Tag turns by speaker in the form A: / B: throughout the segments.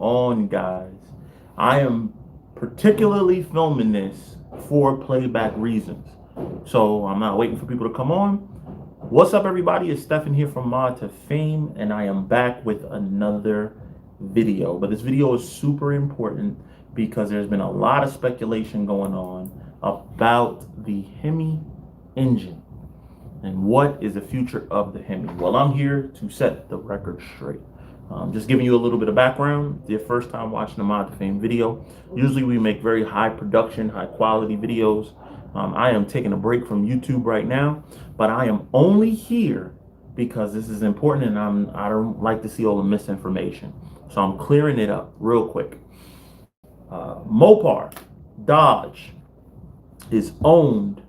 A: on, guys? I am particularly filming this for playback reasons. So I'm not waiting for people to come on. What's up, everybody? It's Stefan here from Mod to Fame, and I am back with another video. But this video is super important because there's been a lot of speculation going on about the Hemi engine and what is the future of the Hemi. Well, I'm here to set the record straight. Just giving you a little bit of background. If it's your first time watching a Mod to Fame video, usually we make very high production, high quality videos. I am taking a break from YouTube right now, but I am only here because this is important, and I don't like to see all the misinformation. So I'm clearing it up real quick. Mopar Dodge is owned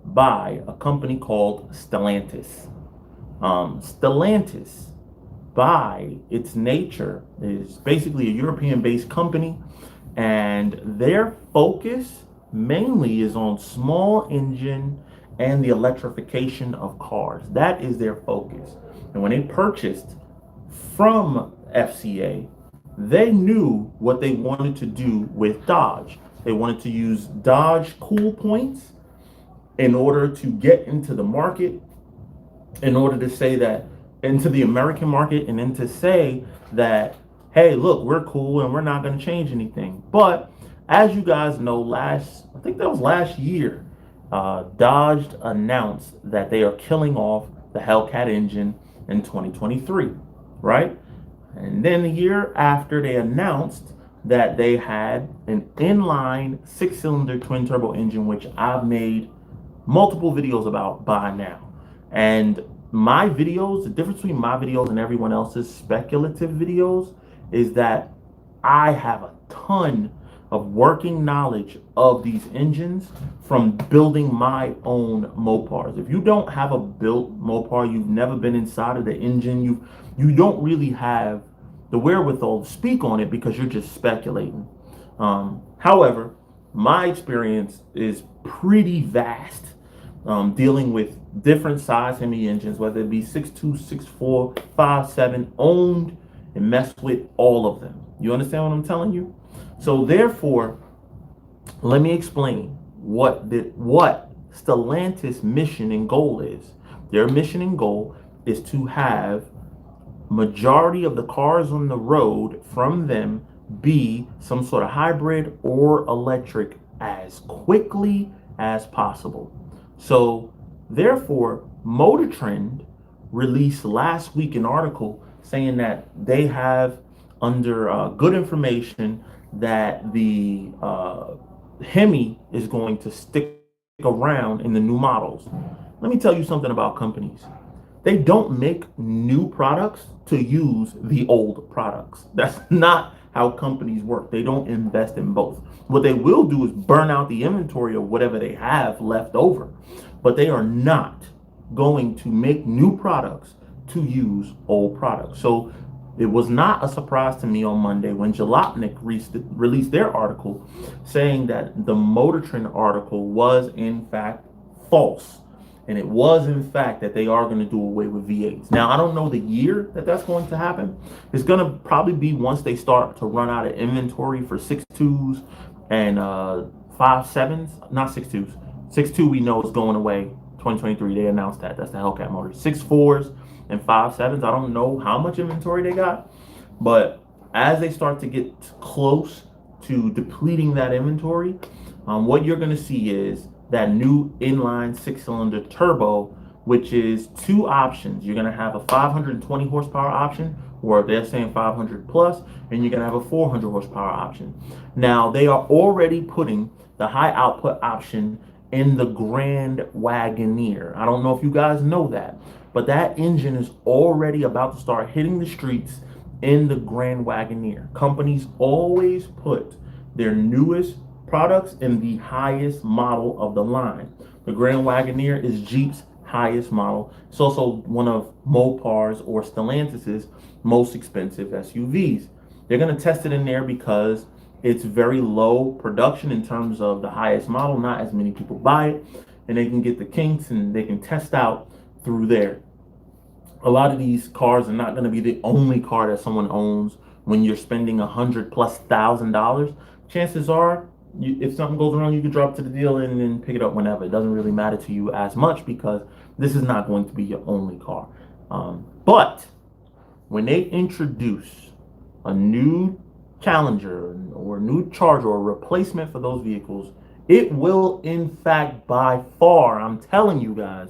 A: by a company called Stlantis. Stlantis, by its nature, is basically a European-based company, and their focus mainly is on small engine and the electrification of cars. That is their focus. And when they purchased from FCA, they knew what they wanted to do with Dodge. They wanted to use Dodge cool points in order to get into the market, in order to say that into the American market, and then to say that, hey, look, we're cool and we're not going to change anything. But as you guys know, I think that was last year, Dodge announced that they are killing off the Hellcat engine in 2023, right? And then the year after, they announced that they had an inline six-cylinder twin-turbo engine, which I've made multiple videos about by now. And my videos, the difference between my videos and everyone else's speculative videos is that I have a ton of working knowledge of these engines from building my own Mopars. If you don't have a built Mopar, you've never been inside of the engine, you don't really have the wherewithal to speak on it because you're just speculating. However, my experience is pretty vast, dealing with different size Hemi engines, whether it be 6.2, 6.4, 5.7, owned and messed with all of them. You understand what I'm telling you? So therefore, let me explain what Stellantis' mission and goal is. Their mission and goal is to have majority of the cars on the road from them be some sort of hybrid or electric as quickly as possible. So therefore, Motor Trend released last week an article saying that they have under good information that the Hemi is going to stick around in the new models. Let me tell you something about companies. They don't make new products to use the old products. That's not how companies work. They don't invest in both. What they will do is burn out the inventory of whatever they have left over, but they are not going to make new products to use old products. So it was not a surprise to me on Monday when Jalopnik released their article saying that the Motor Trend article was in fact false. And it was in fact that they are going to do away with V8s. Now, I don't know the year that that's going to happen. It's going to probably be once they start to run out of inventory for 6.2s and 5.7s, not 6.2s. 6.2 we know is going away 2023. They announced that. That's the Hellcat motor. 6.4s and 5.7s. I don't know how much inventory they got, but as they start to get close to depleting that inventory, what you're going to see is that new inline six-cylinder turbo, which is two options. You're going to have a 520 horsepower option, or they're saying 500 plus, and you're going to have a 400 horsepower option. Now, they are already putting the high output option in the Grand Wagoneer. I don't know if you guys know that, but that engine is already about to start hitting the streets in the Grand Wagoneer. Companies always put their newest products in the highest model of the line. The Grand Wagoneer is Jeep's highest model. It's also one of Mopar's or Stellantis's most expensive SUVs. They're going to test it in there because it's very low production in terms of the highest model. Not as many people buy it, and they can get the kinks and they can test out through there. A lot of these cars are not going to be the only car that someone owns when you're spending $100,000+, chances are, if something goes wrong, you can drop to the dealer and then pick it up whenever. It doesn't really matter to you as much because this is not going to be your only car. But when they introduce a new Challenger or a new Charger or replacement for those vehicles, it will in fact by far, I'm telling you guys,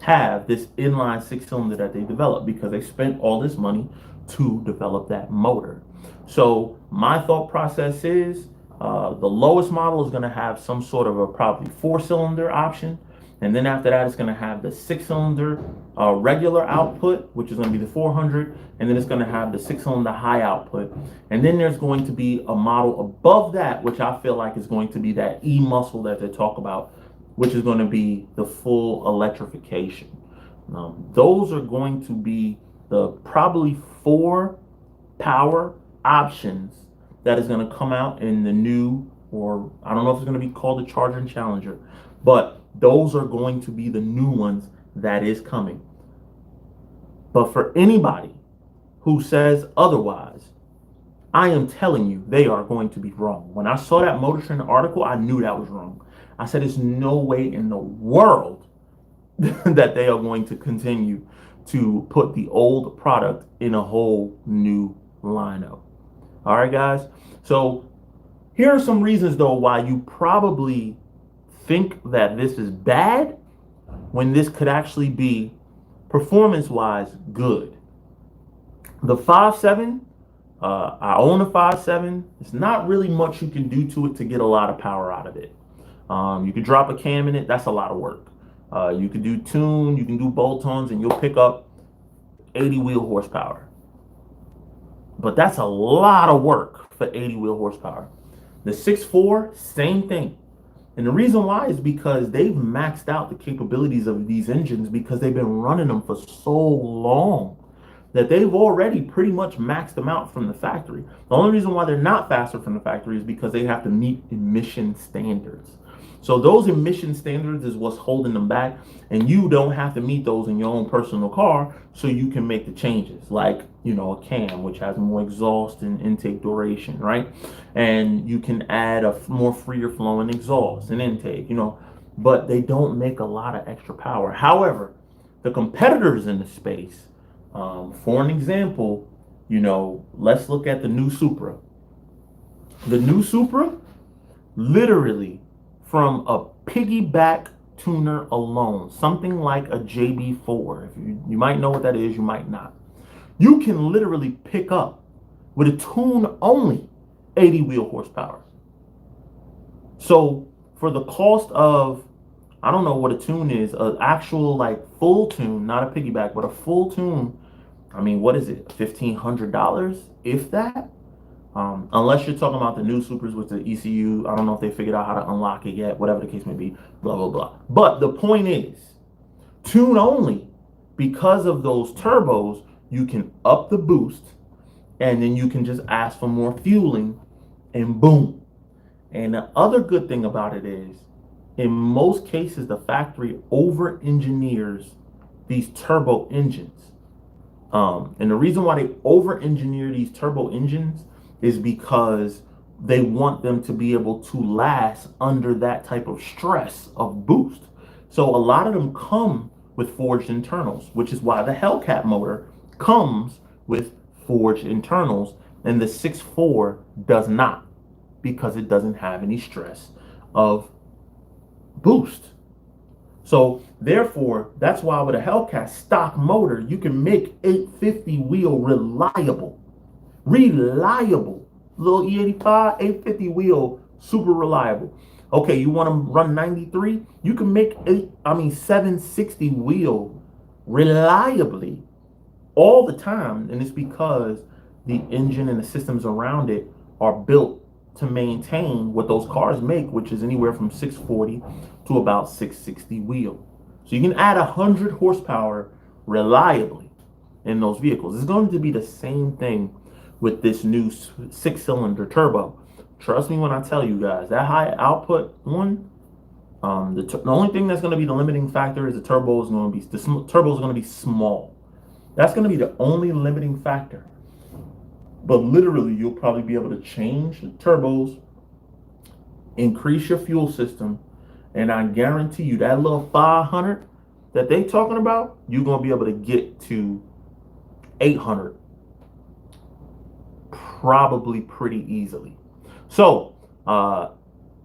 A: have this inline six cylinder that they developed because they spent all this money to develop that motor. So my thought process is the lowest model is going to have some sort of a probably 4-cylinder option. And then after that, it's going to have the 6-cylinder regular output, which is going to be the 400. And then it's going to have the 6-cylinder high output. And then there's going to be a model above that, which I feel like is going to be that E-muscle that they talk about, which is going to be the full electrification. Those are going to be the probably 4 power options that is going to come out in the new, or I don't know if it's going to be called the Charger and Challenger, but those are going to be the new ones that is coming. But for anybody who says otherwise, I am telling you, they are going to be wrong. When I saw that Motor Trend article, I knew that was wrong. I said, there's no way in the world that they are going to continue to put the old product in a whole new lineup. All right, guys. So here are some reasons, though, why you probably think that this is bad when this could actually be performance-wise good. The 5.7, I own a 5.7. It's not really much you can do to it to get a lot of power out of it. You can drop a cam in it. That's a lot of work. You can do tune, you can do bolt-ons, and you'll pick up 80 wheel horsepower. But that's a lot of work for 80 wheel horsepower. The 6.4, same thing. And the reason why is because they've maxed out the capabilities of these engines because they've been running them for so long that they've already pretty much maxed them out from the factory. The only reason why they're not faster from the factory is because they have to meet emission standards. So those emission standards is what's holding them back, and you don't have to meet those in your own personal car, so you can make the changes, like, you know, a cam, which has more exhaust and intake duration, right? And you can add a more freer flowing exhaust and intake, you know, but they don't make a lot of extra power. However, the competitors in the space, for an example, you know, let's look at the new Supra. The new Supra, literally, from a piggyback tuner alone, something like a JB4. If you might know what that is, you might not. You can literally pick up with a tune only 80 wheel horsepower. So for the cost of, I don't know what a tune is, an actual like full tune, not a piggyback, but a full tune. I mean, what is it? $1,500, if that? Unless you're talking about the new Supras with the ECU. I don't know if they figured out how to unlock it yet, whatever the case may be, blah, blah, blah. But the point is, tune only, because of those turbos, you can up the boost, and then you can just ask for more fueling, and boom. And the other good thing about it is, in most cases, the factory over-engineers these turbo engines. And the reason why they over-engineer these turbo engines is because they want them to be able to last under that type of stress of boost. So a lot of them come with forged internals, which is why the Hellcat motor comes with forged internals, and the 6.4 does not, because it doesn't have any stress of boost. So therefore, that's why with a Hellcat stock motor, you can make 850 wheel reliable. Little E85, 850 wheel, super reliable. Okay, you want to run 93? You can make 760 wheel reliably all the time, and it's because the engine and the systems around it are built to maintain what those cars make, which is anywhere from 640 to about 660 wheel. So you can add 100 horsepower reliably in those vehicles. It's going to be the same thing with this new 6-cylinder turbo. Trust me when I tell you guys, that high output one, the only thing that's going to be the limiting factor is the turbo is going to be small. That's going to be the only limiting factor. But literally, you'll probably be able to change the turbos, increase your fuel system, and I guarantee you that little 500 that they talking about, you're gonna be able to get to 800 probably pretty easily. So,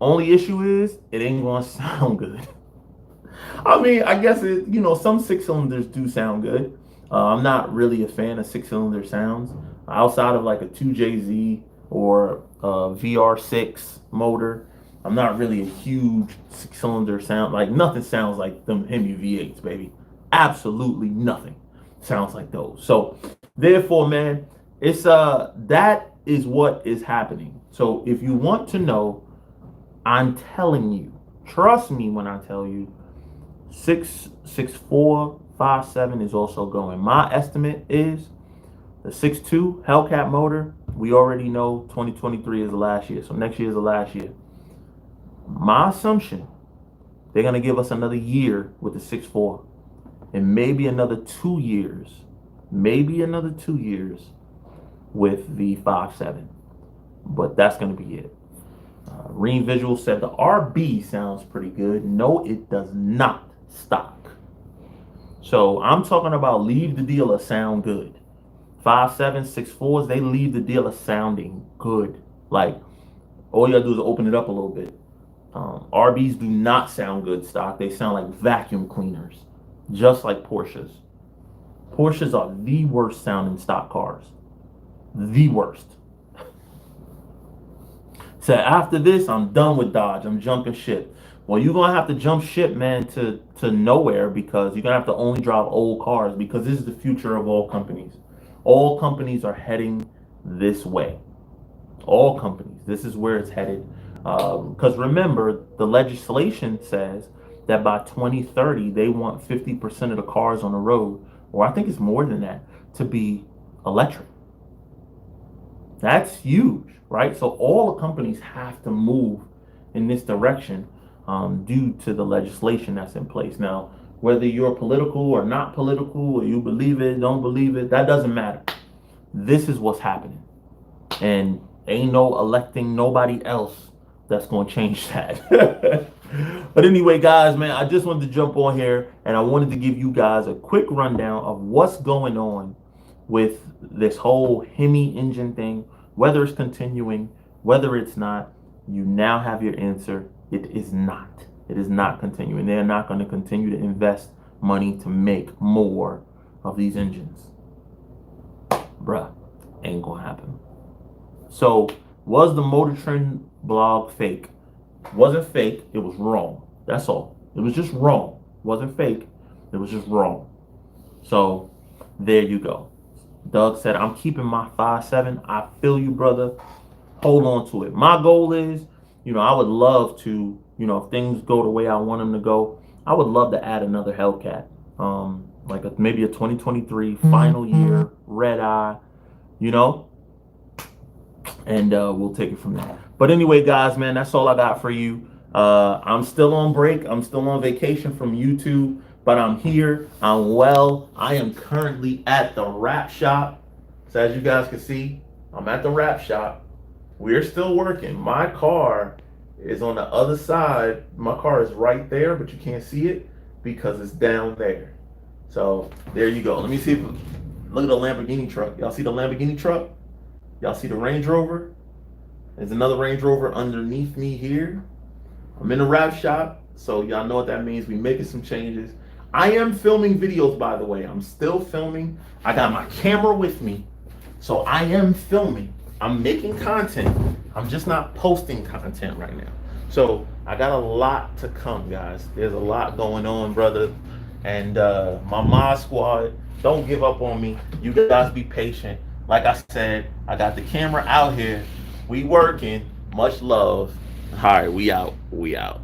A: only issue is it ain't gonna sound good. I mean, I guess it, some six cylinders do sound good. I'm not really a fan of six cylinder sounds outside of like a 2JZ or a VR6 motor. I'm not really a huge six cylinder sound. Like nothing sounds like them Hemi V8s, baby. Absolutely nothing sounds like those. So therefore, man, it's that is what is happening. So if you want to know, I'm telling you, trust me when I tell you, 66457 is also going. My estimate is the 6.2 Hellcat motor. We already know 2023 is the last year, so next year is the last year. My assumption, they're gonna give us another year with the 6.4, and maybe another 2 years, with the 5.7. But that's gonna be it. Reen Visual said the RB sounds pretty good. No, it does not. Stock. So I'm talking about leave the dealer sound good. 5.7, 6.4s, they leave the dealer sounding good. Like all you gotta do is open it up a little bit. RBs do not sound good stock. They sound like vacuum cleaners, just like Porsches. Porsches are the worst sounding stock cars. The worst. So after this, I'm done with Dodge. I'm jumping ship. Well, you're gonna have to jump ship, man, to nowhere, because you're gonna have to only drive old cars, because this is the future of all companies. All companies are heading this way. All companies. This is where it's headed. Because remember, the legislation says that by 2030, they want 50% of the cars on the road, or I think it's more than that, to be electric. That's huge, right? So all the companies have to move in this direction due to the legislation that's in place. Now, whether you're political or not political, or you believe it, don't believe it, that doesn't matter. This is what's happening. And ain't no electing nobody else that's going to change that. But anyway, guys, man, I just wanted to jump on here, and I wanted to give you guys a quick rundown of what's going on with this whole Hemi engine thing, whether it's continuing, whether it's not. You now have your answer. It is not. It is not continuing. They're not going to continue to invest money to make more of these engines. Bruh, ain't going to happen. So, was the Motor Trend blog fake? Wasn't fake. It was wrong. That's all. It was just wrong. Wasn't fake. It was just wrong. So, there you go. Doug said, I'm keeping my 5.7. I feel you, brother. Hold on to it. My goal is, I would love to, if things go the way I want them to go, I would love to add another Hellcat. Like maybe a 2023 final year, red eye, and we'll take it from there. But anyway, guys, man, that's all I got for you. I'm still on break. I'm still on vacation from YouTube, but I'm here. I'm well. I am currently at the wrap shop. So as you guys can see, I'm at the wrap shop. We're still working. My car is on the other side. My car is right there, but you can't see it because it's down there. So there you go. Let me see if, look at the Lamborghini truck. Y'all see the Lamborghini truck? Y'all see the Range Rover? There's another Range Rover underneath me here. I'm in the wrap shop, so y'all know what that means. We making some changes. I am filming videos, by the way. I'm still filming. I got my camera with me, so I am filming. I'm making content. I'm just not posting content right now. So I got a lot to come, guys. There's a lot going on, brother. And my mod squad, don't give up on me. You guys be patient. Like I said, I got the camera out here. We working. Much love. All right, we out. We out.